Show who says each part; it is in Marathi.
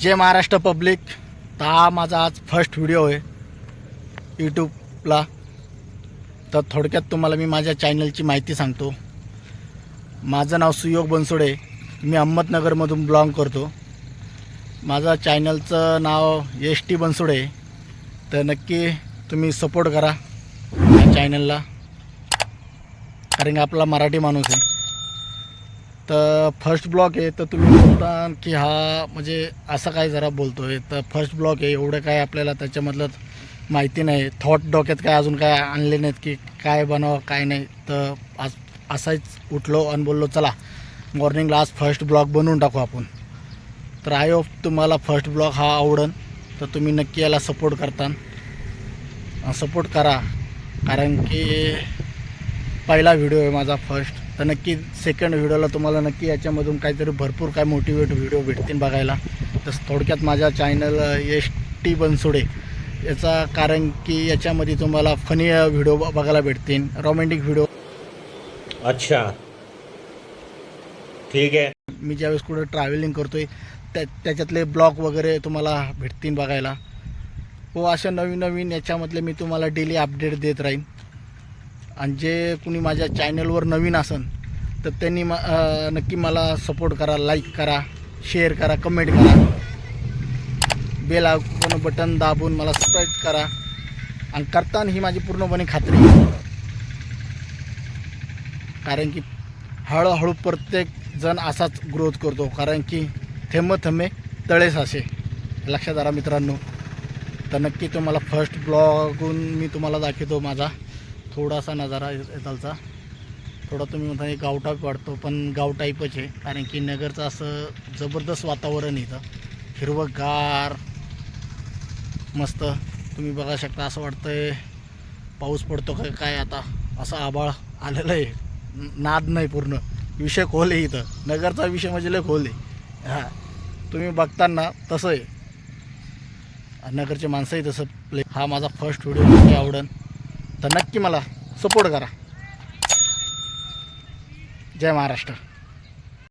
Speaker 1: जय महाराष्ट्र पब्लिक. तर हा माझा आज फर्स्ट व्हिडिओ आहे यूट्यूबला. तर थोडक्यात तुम्हाला मी माझ्या चॅनलची माहिती सांगतो. माझं नाव सुयोग बनसोडे, मी अहमदनगरमधून बिलॉंग करतो. माझा चॅनलचं नाव ST बनसोडे. तर नक्की तुम्ही सपोर्ट करा या चॅनलला, कारण की आपला मराठी माणूस आहे. तर फर्स्ट ब्लॉग आहे. तर तुम्ही बोलता की हा म्हणजे असं काय जरा बोलतो आहे. तर फर्स्ट ब्लॉग आहे, एवढं काय आपल्याला त्याच्यामधलं माहिती नाही. थॉट डोक्यात काय अजून काय आणले नाहीत की काय बनावं काय नाही. तर आज असाच उठलो आणि बोललो चला मॉर्निंगला आज फर्स्ट ब्लॉग बनवून टाकू आपण. तर आय होप तुम्हाला फर्स्ट ब्लॉग हा आवडेल. तर तुम्ही नक्की याला सपोर्ट करा, कारण की पहिला व्हिडिओ आहे माझा फर्स्ट. तर नक्की सेकंड व्हिडिओला तुम्हाला नक्की याच्यामधून काहीतरी भरपूर काय मोटिवेट व्हिडिओ भेटतील बघायला. तर थोडक्यात माझा चॅनल ST बनसोडे याचा, कारण की याच्यामध्ये तुम्हाला फनी व्हिडिओ बघायला भेटतील, रोमॅन्टिक व्हिडिओ.
Speaker 2: अच्छा ठीक आहे.
Speaker 1: मी ज्यावेळेस कुठं ट्रॅव्हलिंग करतो आहे त्याच्यातले ब्लॉग वगैरे तुम्हाला भेटतील बघायला. व अशा नवीन नवीन याच्यामधले मी तुम्हाला डेली अपडेट देत राहीन. आणि जे कुणी माझ्या चॅनलवर नवीन असेल तर त्यांनी नक्की मला सपोर्ट करा, लाईक करा, शेअर करा, कमेंट करा, बेल आयकॉन बटन दाबून मला सबस्क्राईब करा. आणि करताना ही माझी पूर्णपणे खात्री आहे, कारण की हळूहळू प्रत्येक जण असाच ग्रोथ करतो, कारण की थेंब थेंबे तळे साचे. लक्षात आला मित्रांनो. तर नक्की तुम्हाला फर्स्ट ब्लॉगून मी तुम्हाला दाखवतो माझा थोडासा नजारा येतालचा. थोडा तुम्ही म्हणता गाव टाईप वाटतो, पण गाव टाईपच आहे, कारण की नगरचं असं जबरदस्त वातावरण इथं, हिरवंगार मस्त. तुम्ही बघा शकता, असं वाटतंय पाऊस पडतो काय आता. असं आभाळ आलेलं आहे, नाद नाही, पूर्ण विषय खोल आहे इथं. नगरचा विषय म्हणजे लय खोल आहे. हां, तुम्ही बघताना तसं आहे. नगरचे माणसंही तसं प्ले. हा माझा फर्स्ट व्हिडिओ नक्की आवडेल, तर नक्की मला सपोर्ट करा. जय महाराष्ट्र.